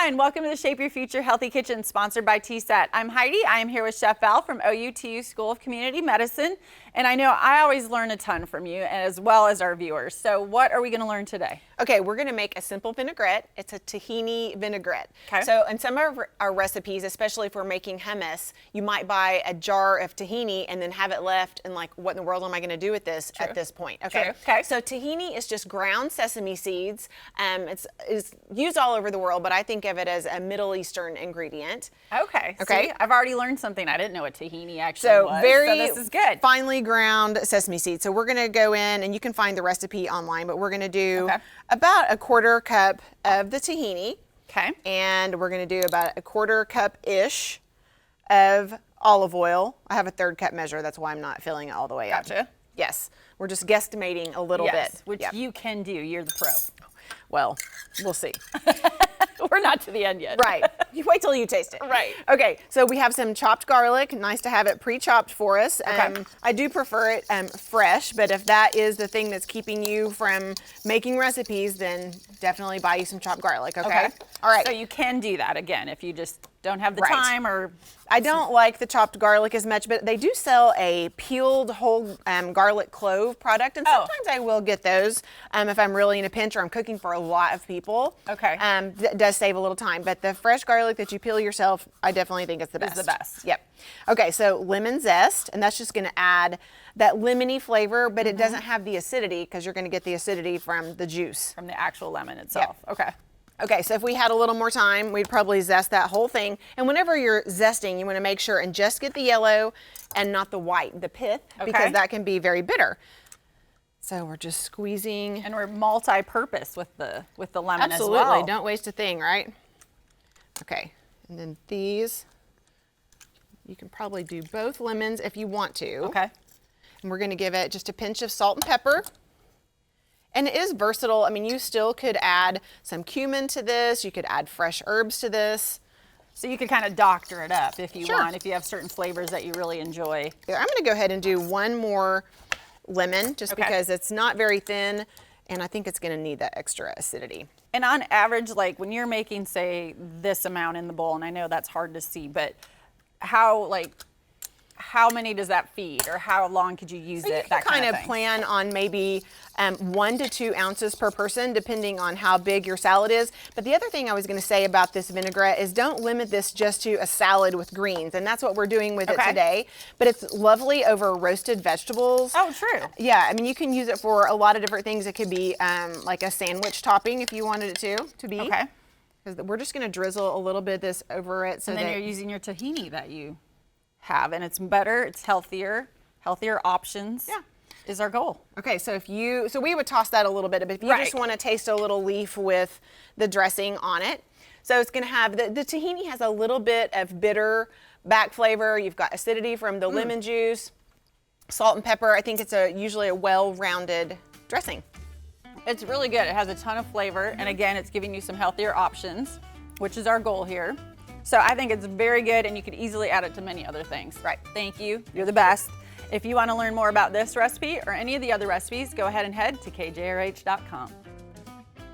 Hi, and welcome to the Shape Your Future Healthy Kitchen, sponsored by TSET. I'm Heidi. I am here with Chef Val from OUTU School of Community Medicine, and I know I always learn a ton from you, as well as our viewers. So what are we going to learn today? Okay, we're going to make a simple vinaigrette. It's a tahini vinaigrette. Okay. So in some of our recipes, especially if we're making hummus, you might buy a jar of tahini and then have it left and like, what in the world am I going to do with this at this point? Okay. True. Okay. So tahini is just ground sesame seeds. It's used all over the world, but I think of it as a Middle Eastern ingredient. Okay. Okay. See, I've already learned something. I didn't know what tahini actually So was. very So this is good. finely ground sesame seeds. So we're going to go in, and you can find the recipe online, but we're going to do about a quarter cup of the tahini. Okay. And we're going to do about a quarter cup-ish of olive oil. I have a third cup measure. That's why I'm not filling it all the way up. Gotcha. Yes. We're just guesstimating a little bit. Which Yep. you can do. You're the pro. Well, we'll see. We're not to the end yet. Right. You wait till you taste it. Right. Okay, so we have some chopped garlic. Nice to have it pre-chopped for us. Okay. I do prefer it fresh, but if that is the thing that's keeping you from making recipes, then definitely buy you some chopped garlic, okay? All right. So you can do that again if you just don't have the Right. time or... I don't like the chopped garlic as much, but they do sell a peeled whole garlic clove product, and sometimes I will get those if I'm really in a pinch or I'm cooking for a lot of people. Okay. That does save a little time, but the fresh garlic that you peel yourself, I definitely think it's the best. It's the best. Yep. Okay, so lemon zest, and that's just going to add that lemony flavor, but it doesn't have the acidity because you're going to get the acidity from the juice. From the actual lemon itself. Okay. Okay, so if we had a little more time, we'd probably zest that whole thing. And whenever you're zesting, you want to make sure and just get the yellow and not the white, the pith, because that can be very bitter. So we're just squeezing. And we're multi-purpose with the lemon Absolutely. as well. Don't waste a thing, right? Okay, and then these, you can probably do both lemons if you want to. Okay. And we're going to give it just a pinch of salt and pepper. And it is versatile. I mean, you still could add some cumin to this. You could add fresh herbs to this. So you could kind of doctor it up if you Sure. want, if you have certain flavors that you really enjoy. Here, I'm going to go ahead and do one more lemon just because it's not very thin, and I think it's going to need that extra acidity. And on average, like when you're making, say, this amount in the bowl, and I know that's hard to see, but how many does that feed, or how long could you use You it? can That kind of thing? plan on maybe 1 to 2 ounces per person, depending on how big your salad is. But the other thing I was going to say about this vinaigrette is don't limit this just to a salad with greens, and that's what we're doing with it today. But it's lovely over roasted vegetables. Oh, true. Yeah, I mean, you can use it for a lot of different things. It could be like a sandwich topping if you wanted it to be. Okay. Because we're just going to drizzle a little bit of this over it. So And then you're using your tahini that you have, and it's better, it's healthier options. Yeah. Is our goal. Okay, so so we would toss that a little bit, but if you just want to taste a little leaf with the dressing on it. So it's going to have, the tahini has a little bit of bitter back flavor. You've got acidity from the lemon juice, salt and pepper. I think it's usually a well-rounded dressing. It's really good. It has a ton of flavor, and again, it's giving you some healthier options, which is our goal here. So I think it's very good, and you could easily add it to many other things. Right. Thank you. You're the best. If you want to learn more about this recipe or any of the other recipes, go ahead and head to kjrh.com.